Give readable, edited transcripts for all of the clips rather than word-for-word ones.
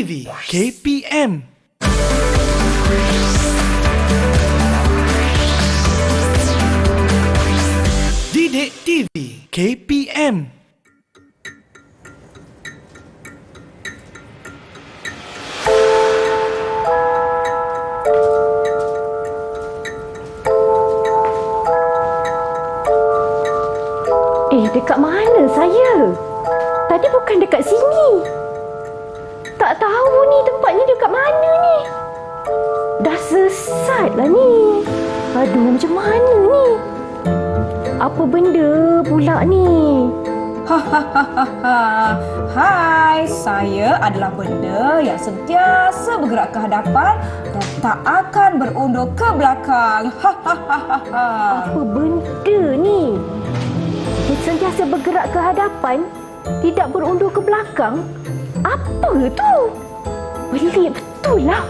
TV KPM. Didik TV KPM. Dekat mana saya? Tadi bukan dekat sini. Tak tahu ni tempatnya dekat mana ni. Dah sesat lah ni. Aduh, macam mana ni? Apa benda pula ni? Hai, saya adalah benda yang sentiasa bergerak ke hadapan dan tak akan berundur ke belakang. Apa benda ni? Dia sentiasa bergerak ke hadapan, tidak berundur ke belakang. Apa tu? Pelik betul lah.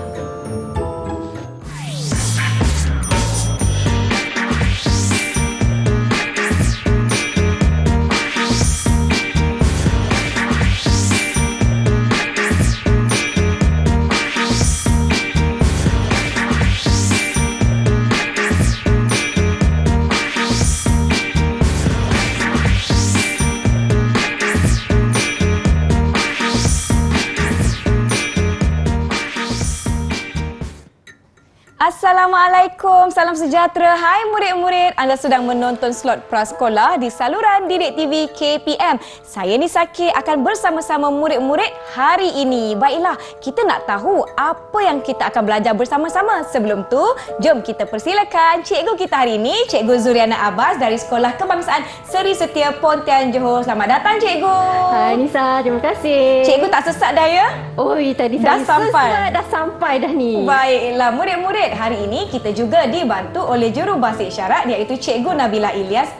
Assalamualaikum, salam sejahtera. Hai murid-murid, anda sedang menonton slot prasekolah di saluran Didik TV KPM. Saya Nisa K akan bersama-sama murid-murid hari ini. Baiklah, kita nak tahu apa yang kita akan belajar bersama-sama. Sebelum tu, jom kita persilakan cikgu kita hari ini, Cikgu Zuriana Abbas dari Sekolah Kebangsaan Seri Setia Pontian Johor. Selamat datang cikgu. Hai Nisa, terima kasih. Cikgu tak sesat dah ya? Oi, tadi Dah saya sampai. sesat, dah sampai dah ni. Baiklah murid-murid, hari ini kita juga dibantu oleh jurubahasa isyarat iaitu Cikgu Nabila Ilyas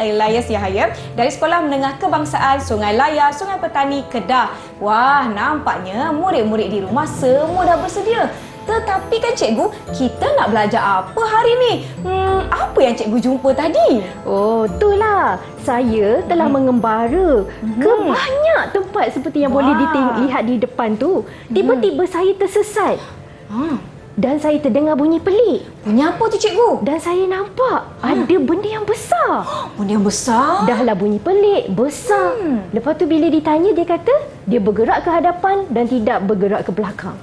Yahaya dari Sekolah Menengah Kebangsaan Sungai Layar, Sungai Petani, Kedah. Wah, nampaknya murid-murid di rumah semua dah bersedia. Tetapi kan cikgu, kita nak belajar apa hari ni? Apa yang cikgu jumpa tadi? Oh, itulah. Saya telah mengembara ke banyak tempat seperti yang boleh dilihat di depan tu. Tiba-tiba saya tersesat. Dan saya terdengar bunyi pelik. Bunyi apa tu cikgu? Dan saya nampak ada benda yang besar. Benda yang besar? Dahlah bunyi pelik, besar. Lepas tu bila ditanya, dia kata dia bergerak ke hadapan dan tidak bergerak ke belakang.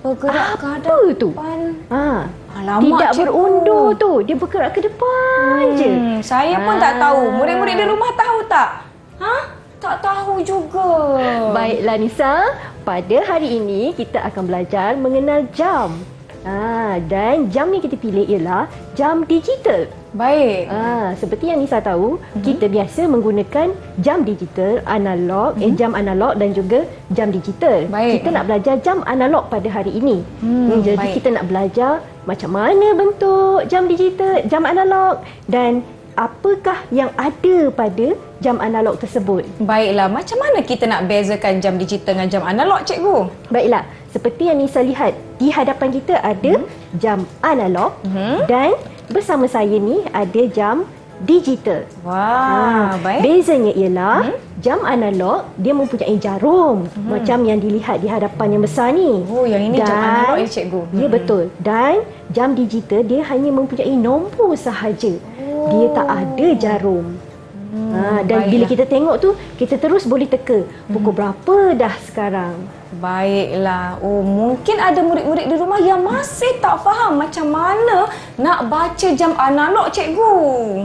Bergerak ke Apa tu? Alamak, tidak cikgu. berundur tu. Dia bergerak ke depan je. Saya pun tak tahu. Murid-murid di rumah tahu tak? Tak tahu juga. Baiklah Nisa, pada hari ini kita akan belajar mengenal jam. Dan jam yang kita pilih ialah jam digital. Baik. Seperti yang Nisa tahu, kita biasa menggunakan jam digital, analog, jam analog dan juga jam digital. Baik. Kita nak belajar jam analog pada hari ini. Jadi baik. kita nak belajar macam mana bentuk jam digital, jam analog dan apakah yang ada pada jam analog tersebut. Baiklah, macam mana kita nak bezakan jam digital dengan jam analog, cikgu? Baiklah, seperti yang Nisa lihat, di hadapan kita ada jam analog dan bersama saya ni ada jam digital. Wah, baik. Bezanya ialah jam analog dia mempunyai jarum macam yang dilihat di hadapan yang besar ni. Oh, yang ini jam analog ya, cikgu? Ya, betul. Dan jam digital dia hanya mempunyai nombor sahaja. Dia tak ada jarum. Dan bila kita tengok tu, kita terus boleh teka pukul berapa dah sekarang. Baiklah. Oh, mungkin ada murid-murid di rumah yang masih tak faham macam mana nak baca jam analog, cikgu.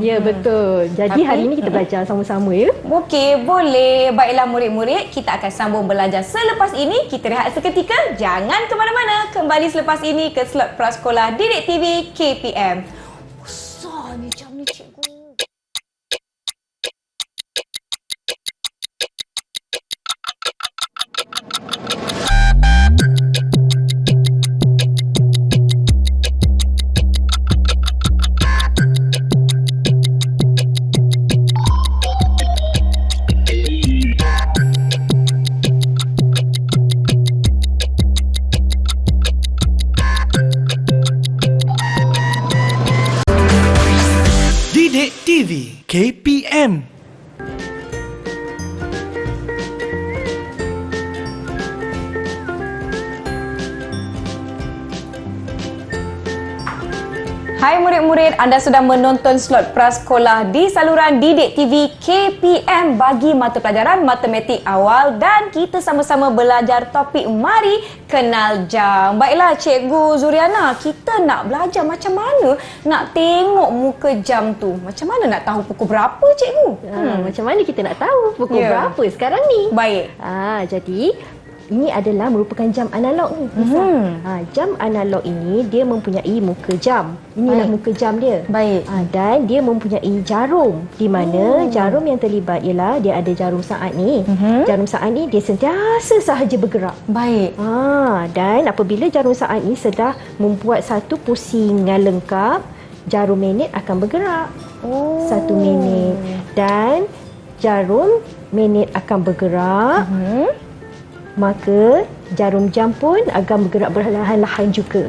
Ya, betul. Jadi hari ini kita belajar sama-sama ya. Okey, boleh. Baiklah murid-murid, kita akan sambung belajar selepas ini. Kita rehat seketika. Jangan ke mana-mana. Kembali selepas ini ke slot prasekolah Didik TV KPM. Besar ni jam ni, cikgu. Didik TV KPM. Hai murid-murid, anda sedang menonton slot prasekolah di saluran Didik TV KPM bagi mata pelajaran Matematik Awal dan kita sama-sama belajar topik Mari Kenal Jam. Baiklah Cikgu Zuriana, kita nak belajar macam mana nak tengok muka jam tu. Macam mana nak tahu pukul berapa Cikgu? Macam mana kita nak tahu pukul berapa sekarang ni? Baik. Jadi ini adalah merupakan jam analog ni. Jam analog ini dia mempunyai muka jam. Inilah muka jam dia. Baik. Dan dia mempunyai jarum. Di mana jarum yang terlibat ialah dia ada jarum saat ni. Jarum saat ni dia sentiasa sahaja bergerak. Baik. Dan apabila jarum saat ni sedang membuat satu pusingan lengkap, jarum minit akan bergerak. 1 minit. Dan jarum minit akan bergerak. Maka jarum jam pun akan bergerak perlahan-lahan juga.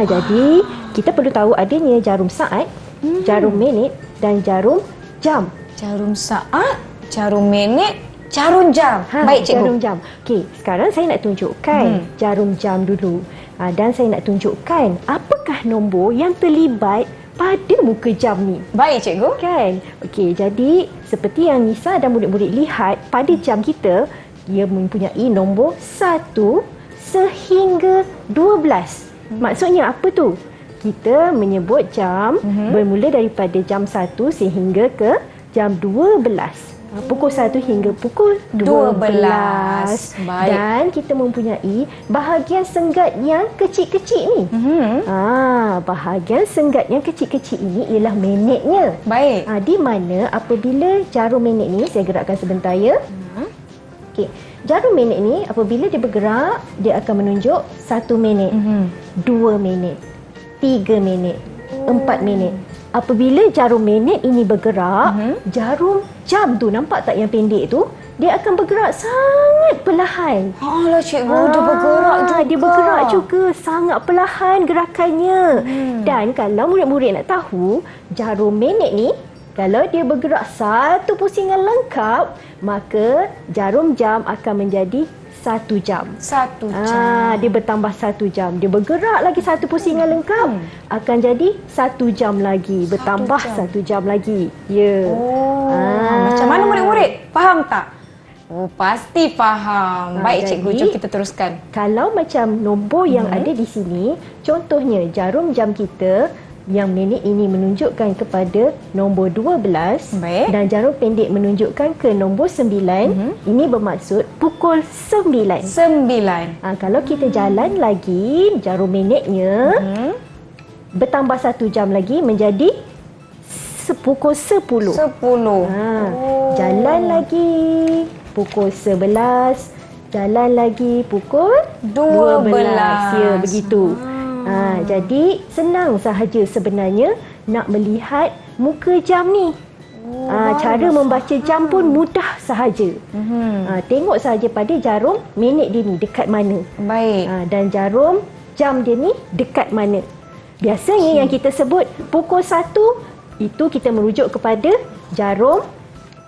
Jadi kita perlu tahu adanya jarum saat, jarum minit dan jarum jam. Jarum saat, jarum minit, jarum jam. Baik Cikgu. Jarum jam. Okey, sekarang saya nak tunjukkan jarum jam dulu. Dan saya nak tunjukkan apakah nombor yang terlibat pada muka jam ni. Baik Cikgu. Kan? Okey, jadi seperti yang Nisa dan murid-murid lihat pada jam kita, dia mempunyai nombor 1 sehingga 12. Maksudnya apa tu? Kita menyebut jam bermula daripada jam 1 sehingga ke jam 12. Pukul 1 hingga pukul 12. Baik. Dan kita mempunyai bahagian senggat yang kecil-kecil ni. Bahagian senggat yang kecil-kecil ini ialah minitnya. Baik. Di mana apabila jarum minit ni, saya gerakkan sebentar ya. Okey, jarum minit ni apabila dia bergerak, dia akan menunjuk 1 minit, 2 minit, 3 minit, 4 minit. Apabila jarum minit ini bergerak, jarum jam tu, nampak tak yang pendek tu, dia akan bergerak sangat perlahan. Alah Cikgu, dia bergerak juga. Dia bergerak juga, sangat perlahan gerakannya. Dan kalau murid-murid nak tahu, jarum minit ni kalau dia bergerak satu pusingan lengkap, maka jarum jam akan menjadi 1 jam. 1 jam. Dia bertambah 1 jam. Dia bergerak lagi satu pusingan lengkap, akan jadi 1 jam lagi. Bertambah 1 jam lagi. Ya. Macam mana murid-murid? Faham tak? Pasti faham. Baik Cikgu, jom kita teruskan. Kalau macam nombor yang ada di sini, contohnya jarum jam kita yang minit ini menunjukkan kepada nombor 12. Baik. Dan jarum pendek menunjukkan ke nombor 9. Ini bermaksud pukul 9. 9. Kalau kita jalan lagi jarum minitnya, bertambah 1 jam lagi menjadi pukul 10. 10. Jalan lagi pukul 11. Jalan lagi pukul 12. Ya, begitu. Jadi senang sahaja sebenarnya nak melihat muka jam ni. Cara membaca jam pun mudah sahaja. Tengok sahaja pada jarum minit dia ni dekat mana. Baik. Dan jarum jam dia ni dekat mana. Biasanya yang kita sebut pukul 1, itu kita merujuk kepada jarum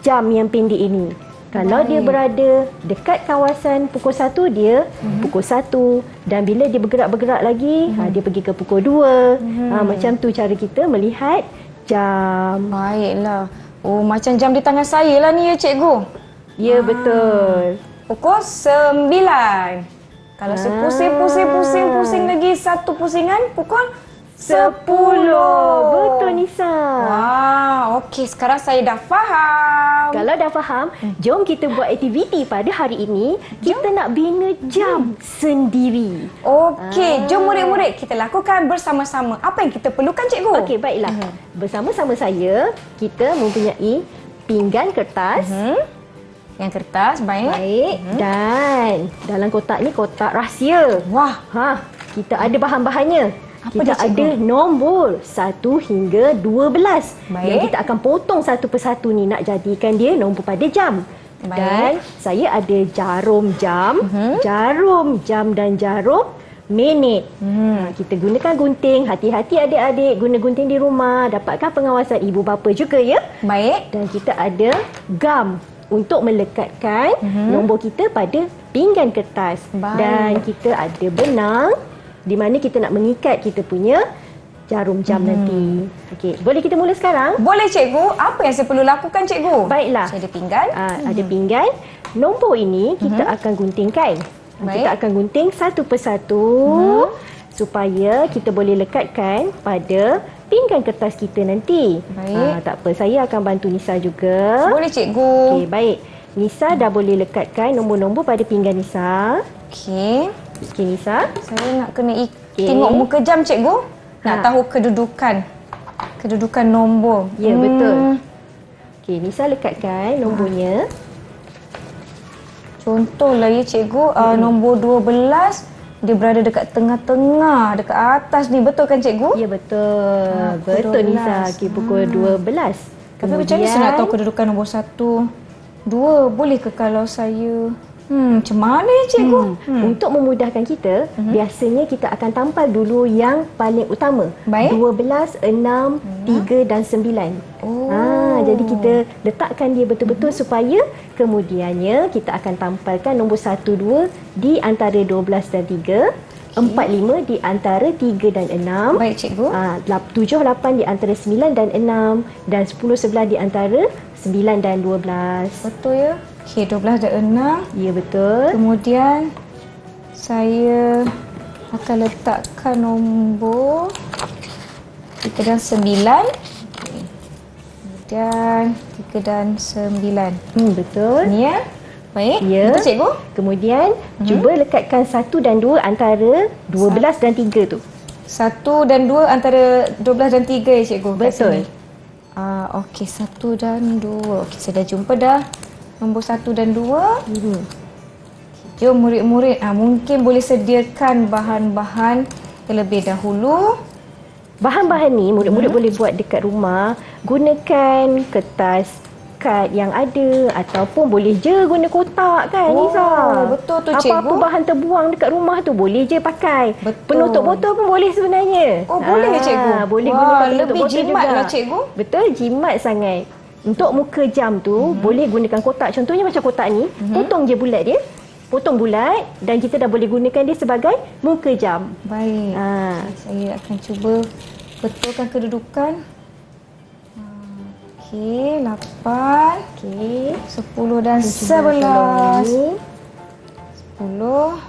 jam yang pendek ini. Kalau dia berada dekat kawasan pukul 1, dia pukul 1. Dan bila dia bergerak-bergerak lagi, dia pergi ke pukul 2. Macam tu cara kita melihat jam. Baiklah. Macam jam di tangan saya lah ni ya Cikgu. Ya, betul. Pukul 9. Kalau pusing lagi satu pusingan, pukul 10. Betul Nisa. Okey, sekarang saya dah faham. Kalau dah faham, jom kita buat aktiviti pada hari ini. Kita nak bina jam sendiri. Okey, jom murid-murid kita lakukan bersama-sama. Apa yang kita perlukan Cikgu? Okey, baiklah. Bersama-sama saya, kita mempunyai pinggan kertas. Yang kertas, baik. Baik. Dan dalam kotak ni kotak rahsia. Wah, kita ada bahan-bahannya. Apa Kita dia, Cikgu? ada nombor 1 hingga 12. Baik. Yang kita akan potong satu persatu ni nak jadikan dia nombor pada jam. Baik. Dan saya ada jarum jam, jarum jam dan jarum minit. Kita gunakan gunting. Hati-hati adik-adik guna gunting di rumah. Dapatkan pengawasan ibu bapa juga ya. baik. Dan kita ada gam untuk melekatkan nombor kita pada pinggan kertas. Baik. Dan kita ada benang di mana kita nak mengikat kita punya jarum jam nanti. Okey, boleh kita mula sekarang? Boleh cikgu. Apa yang saya perlu lakukan cikgu? Baiklah. Saya ada pinggan. Ada pinggan. Nombor ini kita akan guntingkan. Baik. Kita akan gunting satu persatu supaya kita boleh lekatkan pada pinggan kertas kita nanti. Baik. Tak apa, saya akan bantu Nisa juga. Boleh cikgu. Okey, baik. Nisa dah boleh lekatkan nombor-nombor pada pinggan Nisa. Okey. Okey, Nisa. Saya nak kena Okey. tengok muka jam cikgu. Nak Ha. tahu kedudukan nombor. Ya, betul. Okey, Nisa lekatkan nombornya. Contohlah ya cikgu, nombor 12 dia berada dekat tengah-tengah, dekat atas ni. Betul kan cikgu? Ya, betul. pukul Betul, 12. Nisa. Okey, pukul 12. Tapi macam mana saya nak tahu kedudukan nombor 1, 2? Boleh ke kalau saya... macam mana ya cikgu? Untuk memudahkan kita, biasanya kita akan tampal dulu yang paling utama. Baik. 12, 6, 3 dan 9. Jadi kita letakkan dia betul-betul supaya kemudiannya kita akan tampalkan nombor 1, 2 di antara 12 dan 3. 4, 5 di antara 3 dan 6. Baik cikgu. 7, 8 di antara 9 dan 6. Dan 10, 11 di antara 9 dan 12. Betul ya? Okey, 12 dan 6. Ya, betul. Kemudian saya akan letakkan nombor 3 dan 9. Kemudian 3 dan 9. Betul. Ni ya? Baik. Ya. Betul cikgu? Kemudian cuba lekatkan 1 dan 2 antara 12 dan 3 tu. 1 dan 2 antara 12 dan 3 ya cikgu? kat Betul. sini? Okey, 1 dan 2. Okey, saya dah jumpa dah nombor 1 dan 2. Jom murid-murid, mungkin boleh sediakan bahan-bahan terlebih dahulu. Bahan-bahan ni murid-murid boleh buat dekat rumah. Gunakan kertas kad yang ada ataupun boleh je guna kotak kan, Nisa. Betul tu Apa-apa cikgu. bahan terbuang dekat rumah tu boleh je pakai. Betul. Penutup botol pun boleh sebenarnya. Boleh cikgu? Boleh Wah, gunakan penutup lebih botol jimat juga. lah cikgu. Betul, jimat sangat. Untuk muka jam tu boleh gunakan kotak. Contohnya macam kotak ni, potong je bulat dia. Potong bulat dan kita dah boleh gunakan dia sebagai muka jam. Baik. Saya akan cuba betulkan kedudukan. Okey, 8, Okey. 10 dan Cuba 11. tolong ni. 10,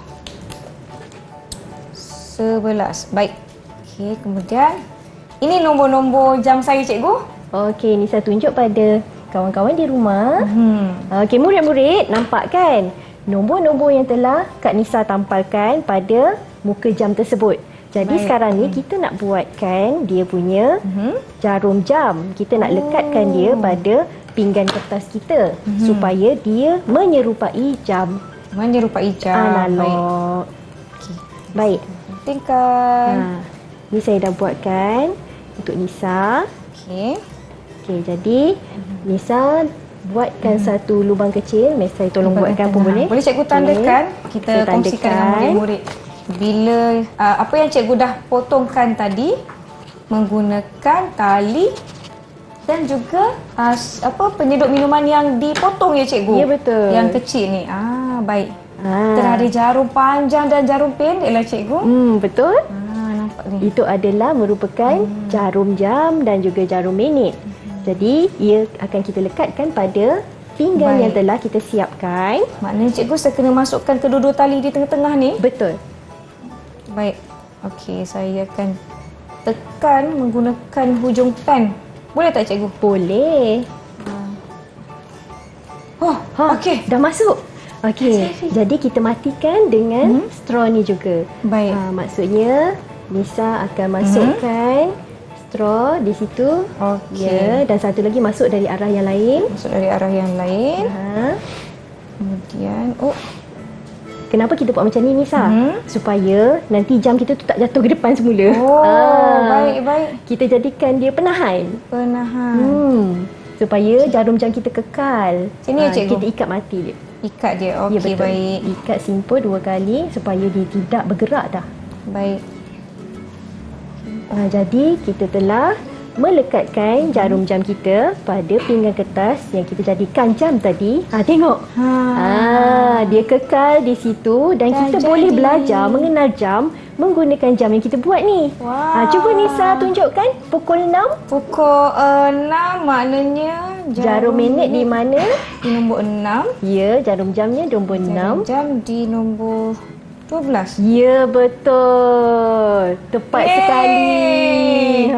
11. Baik. Okey, kemudian ini nombor-nombor jam saya cikgu. Okey, Nisa tunjuk pada kawan-kawan di rumah. Okey, murid-murid nampak kan? Nombor-nombor yang telah Kak Nisa tampalkan pada muka jam tersebut. Jadi Baik. sekarang ni kita nak buatkan dia punya jarum jam. Kita nak lekatkan dia pada pinggan kertas kita supaya dia menyerupai jam Menyerupai jam. Baik. analog. Okey. Baik. Pentingkan. Ni saya dah buatkan untuk Nisa. Okey. Okey, jadi Nisa buatkan satu lubang kecil. Saya tolong buatkan pun boleh. Boleh cikgu tandakan? Kita Saya kongsikan dengan tandakan. murid-murid. Bila apa yang cikgu dah potongkan tadi menggunakan tali dan juga penyedut minuman yang dipotong ya cikgu. Ya, betul. Yang kecil ni. Baik. Kita ada jarum panjang dan jarum pendek lah cikgu. Betul. Nampak ni. Itu adalah merupakan jarum jam dan juga jarum minit. Jadi, ia akan kita lekatkan pada pinggan Baik. yang telah kita siapkan. Maknanya cikgu saya kena masukkan kedua-dua tali di tengah-tengah ni. Betul. Baik. Okey, saya akan tekan menggunakan hujung pen. Boleh tak cikgu? Boleh. Okey. Dah masuk. Okey, jadi kita matikan dengan straw ni juga. Baik. Maksudnya, Nisa akan masukkan straw di situ. Okey. Ya, dan satu lagi masuk dari arah yang lain. Masuk dari arah yang lain. Kemudian, Kenapa kita buat macam ni, Nisa? Supaya nanti jam kita tu tak jatuh ke depan semula. baik. Kita jadikan dia penahan. Penahan. Supaya jarum jam kita kekal. Sini ya, cikgu? Kita ikat mati dia. Ikat dia. Ya, Okey, betul. baik. Ikat simple 2 kali supaya dia tidak bergerak dah. Baik. Jadi kita telah melekatkan jarum jam kita pada pinggan kertas yang kita jadikan jam tadi. Tengok. Dia kekal di situ dan kita boleh belajar mengenal jam menggunakan jam yang kita buat ni. Wow. Cuba Nisa tunjukkan pukul 6. Pukul 6 maknanya Jarum minit di mana? Di nombor 6. Ya, jarum jamnya nombor 6. Jam di nombor 12. Ya, betul. Tepat sekali.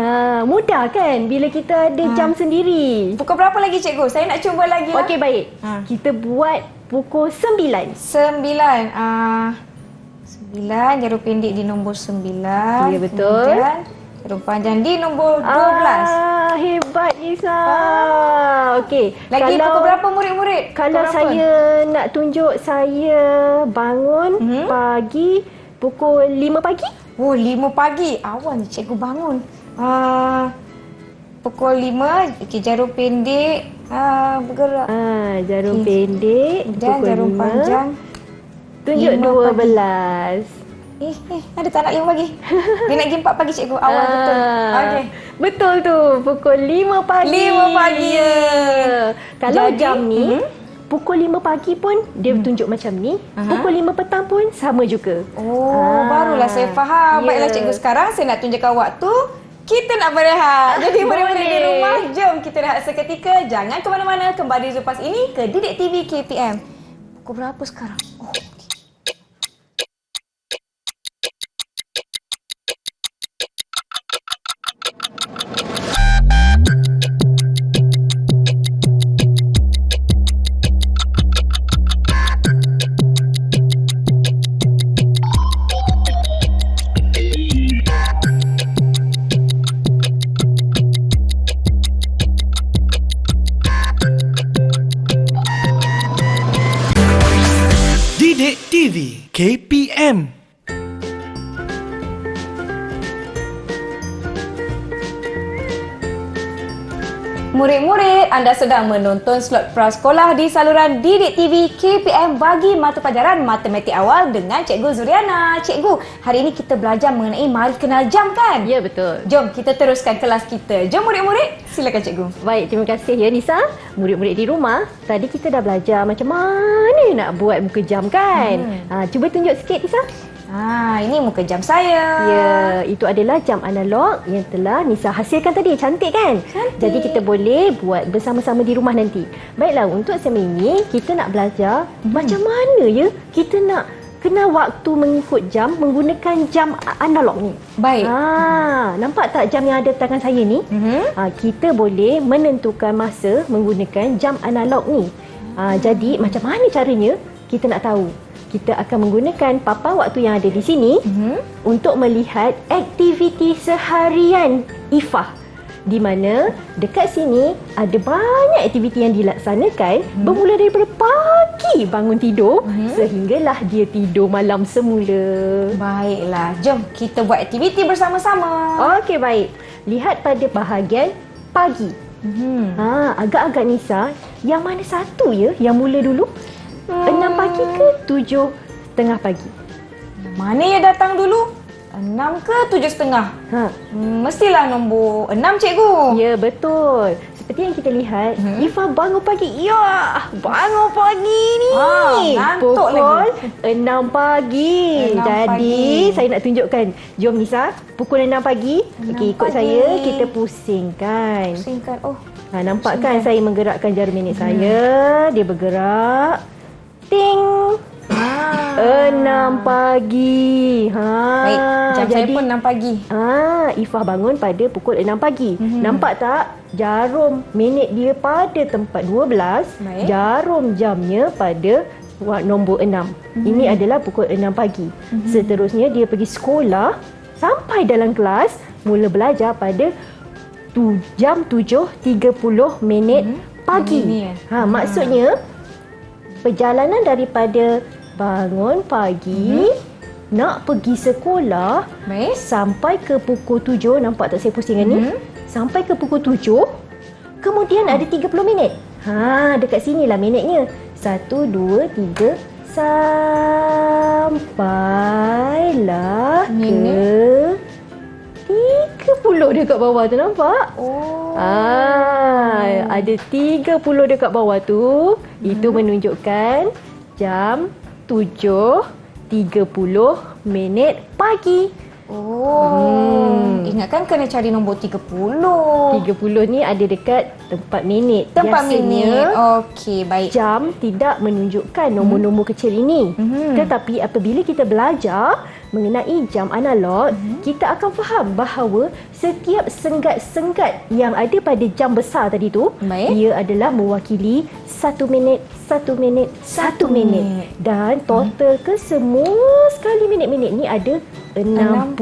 Mudah kan bila kita ada jam sendiri. Pukul berapa lagi cikgu? Saya nak cuba lagi. Okey, baik. Kita buat pukul 9. 9, jarum pendek di nombor 9. Ya, betul. Kemudian jarum panjang di nombor 12. Hebat Nisa. Okey. Lagi pukul berapa murid-murid? Kalau saya nak tunjuk saya bangun pagi pukul 5 pagi. Oh, 5 pagi. Awal ni cikgu bangun. Pukul 5, jarum pendek bergerak. Jarum pendek Dan pukul jarum 5. panjang. Tunjuk 5 12. Ada tak nak 5 pagi? Dia nak pergi 4 pagi cikgu. Awal betul. Okey. Betul tu, pukul 5 pagi. 5 pagi. Kalau Jadi, jam ni pukul 5 pagi pun dia tunjuk macam ni. Pukul 5 petang pun sama juga. Barulah saya faham. Baiklah cikgu, sekarang saya nak tunjukkan waktu kita nak berehat. Jadi murid-murid di rumah, jom kita rehat seketika. Jangan ke mana-mana. Kembali selepas ini ke Didik TV KPM. Pukul berapa sekarang? Didik TV KPM. Murid-murid, anda sedang menonton slot prasekolah di saluran Didik TV KPM bagi mata pelajaran Matematik Awal dengan Cikgu Zuriana. Cikgu, hari ini kita belajar mengenai mari kenal jam kan? Ya, betul. Jom kita teruskan kelas kita. Jom murid-murid, silakan cikgu. Baik, terima kasih ya Nisa. Murid-murid di rumah, tadi kita dah belajar macam mana nak buat muka jam kan? Cuba tunjuk sikit Nisa. Ini muka jam saya. Ya, itu adalah jam analog yang telah Nisa hasilkan tadi. Cantik kan? Cantik. Jadi kita boleh buat bersama-sama di rumah nanti. Baiklah, untuk sesi ini kita nak belajar macam mana ya kita nak kenal waktu mengikut jam menggunakan jam analog ni. Baik. Nampak tak jam yang ada di tangan saya ni? Kita boleh menentukan masa menggunakan jam analog ni. Jadi macam mana caranya? Kita nak tahu. Kita akan menggunakan papan waktu yang ada di sini untuk melihat aktiviti seharian Ifah, di mana dekat sini ada banyak aktiviti yang dilaksanakan bermula daripada pagi bangun tidur sehinggalah dia tidur malam semula. Baiklah, jom kita buat aktiviti bersama-sama. Okey, baik. Lihat pada bahagian pagi. Agak-agak Nisa, yang mana satu ya yang mula dulu? 6 pagi ke 7.30 pagi? Mana yang datang dulu? 6 ke 7.30? Mestilah nombor 6 cikgu. Ya, betul. Seperti yang kita lihat, Ifah bangun pagi. Ya, bangun pagi ni. Ngantuk Pukul lagi. 6 pagi. 6 Jadi, pagi. saya nak tunjukkan. Jom Nisa, pukul 6 pagi. Okey, ikut pagi. saya, kita pusingkan. Pusingkan. Nampak kan saya menggerakkan jarum minit saya. Dia bergerak. Ting. 6 pagi. Baik, jam saya pun 6 pagi. Ifah bangun pada pukul 6 pagi. Nampak tak? Jarum minit dia pada tempat 12. Baik. Jarum jamnya pada nombor 6. Ini adalah pukul 6 pagi. Seterusnya dia pergi sekolah sampai dalam kelas mula belajar pada jam 7.30 pagi. Maksudnya perjalanan daripada bangun pagi nak pergi sekolah sampai ke pukul 7, nampak tak saya pusingkan ni? Sampai ke pukul 7, kemudian ada 30 minit. Dekat sinilah minitnya. 1, 2, 3, sampailah ke dekat bawah tu, nampak? Oh. Ada 30 dekat bawah tu. Itu menunjukkan jam 7.30 minit pagi. Ingatkan kena cari nombor 30. 30 ni ada dekat tempat minit. Tempat Biasanya, minit. Okey, baik. jam tidak menunjukkan nombor-nombor kecil ini. Tetapi apabila kita belajar mengenai jam analog, kita akan faham bahawa setiap senggat-senggat yang ada pada jam besar tadi tu, Baik. ia adalah mewakili 1 minit, 1 minit, 1 minit. Dan total ke semua sekali minit-minit ni ada 60.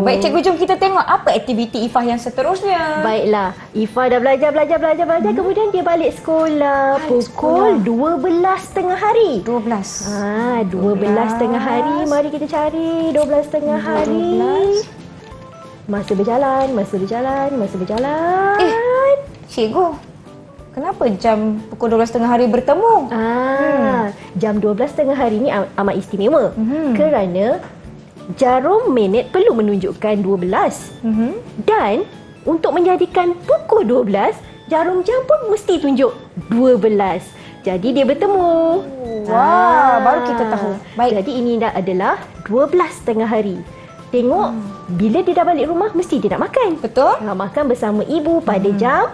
Baik, cikgu, jom kita tengok apa aktiviti Ifah yang seterusnya. Baiklah, Ifah dah belajar. Kemudian dia balik sekolah pukul 12 tengah hari. 12. 12 tengah hari. Mari kita cari 12 tengah hari. 12. Masa berjalan. Cikgu, kenapa jam pukul 12 tengah hari bertemu? Jam 12 tengah hari ni amat istimewa. Kerana jarum minit perlu menunjukkan 12. Dan untuk menjadikan pukul 12, jarum jam pun mesti tunjuk 12. Jadi dia bertemu. Wah, baru kita tahu. Baik. Jadi ini adalah 12 tengah hari. Tengok, bila dia dah balik rumah, mesti dia nak makan. Betul? Makan bersama ibu pada jam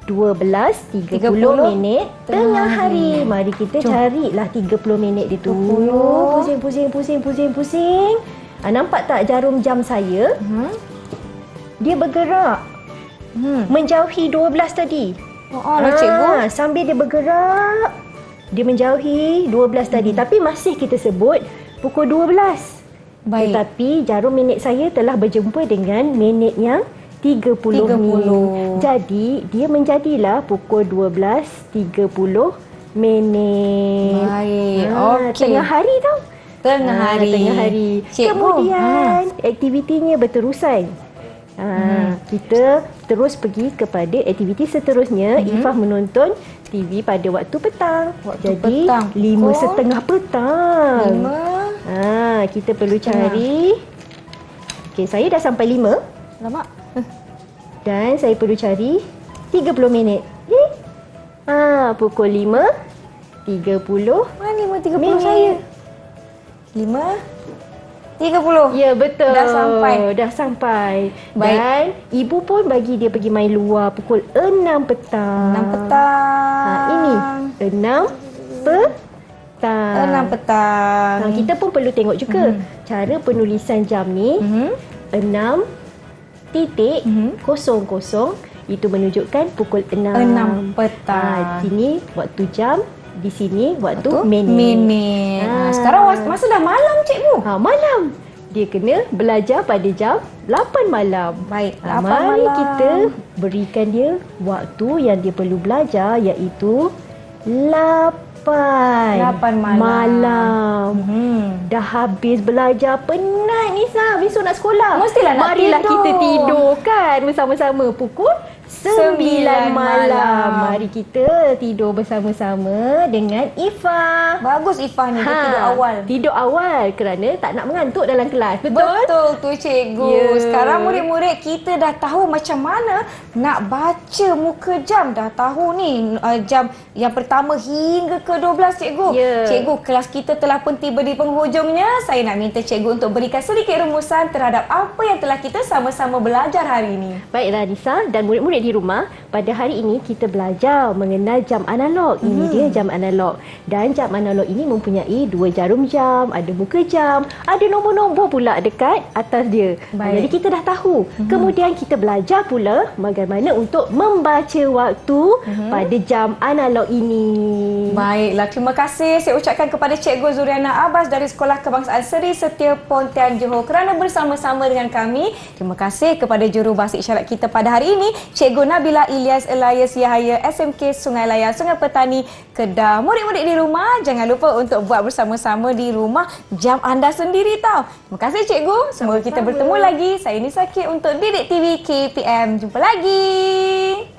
12.30 minit tengah hari. Mari kita carilah 30 minit dia tu. Pusing. Nampak tak jarum jam saya? Dia bergerak. Menjauhi 12 tadi. Cikgu. Sambil dia bergerak, dia menjauhi 12 tadi. Tapi masih kita sebut pukul 12. Baik. Tetapi jarum minit saya telah berjumpa dengan minit yang 30 ni. Jadi dia menjadilah pukul 12.30 minit. Baik. Okey. Tengah hari tau. Tengah hari. Cikgu. Kemudian aktivitinya berterusan. Kita terus pergi kepada aktiviti seterusnya. Ifah menonton TV pada waktu petang. Jadi petang. 5:30 petang. 5. Kita perlu cari. Okey, saya dah sampai 5. Lama. Dan saya perlu cari 30 minit. Pukul 5.30. Mana 5.30 minit. saya? 5.30. Ya, betul. Dah sampai. Baik. Dan ibu pun bagi dia pergi main luar pukul 6 petang. 6 petang. Ini 6 petang. 6 petang. Kita pun perlu tengok juga cara penulisan jam ni. 6.00 itu menunjukkan pukul 6 petang. Sini waktu jam, di sini waktu minit. Sekarang masa dah malam, cikgu. Malam. Dia kena belajar pada jam 8 malam. Baik, 8 Mari malam. kita berikan dia waktu yang dia perlu belajar, iaitu 8 malam. Dah habis belajar, penat Nisa, besok nak sekolah. Mestilah nak Marilah tidur. kita tidur kan bersama-sama pukul 9 malam. Mari kita tidur bersama-sama dengan Ifah. Bagus Ifah ni, dia tidur awal. Tidur awal kerana tak nak mengantuk dalam kelas. Betul? Betul tu, cikgu. Ya. Sekarang murid-murid kita dah tahu macam mana nak baca muka jam. Dah tahu ni jam yang pertama hingga ke 12, cikgu. Ya. Cikgu, kelas kita telah pun tiba di penghujungnya. Saya nak minta cikgu untuk berikan sedikit rumusan terhadap apa yang telah kita sama-sama belajar hari ini. Baiklah Nisa dan murid-murid di rumah, pada hari ini kita belajar mengenal jam analog. Ini dia jam analog. Dan jam analog ini mempunyai 2 jarum jam, ada muka jam, ada nombor-nombor pula dekat atas dia. Baik. Jadi kita dah tahu. Kemudian kita belajar pula bagaimana untuk membaca waktu pada jam analog ini. Baiklah, terima kasih saya ucapkan kepada Cikgu Zuriana Abbas dari Sekolah Kebangsaan Seri Setia Pontian Johor kerana bersama-sama dengan kami. Terima kasih kepada jurubahasa isyarat kita pada hari ini, Cikgu Nabila Ilyas Elias Yahaya SMK Sungai Layar, Sungai Petani, Kedah. Murid-murid di rumah, jangan lupa untuk buat bersama-sama di rumah jam anda sendiri tau. Terima kasih Cikgu. Semoga kita bertemu lagi. Saya Nisa K untuk Didik TV KPM. Jumpa lagi.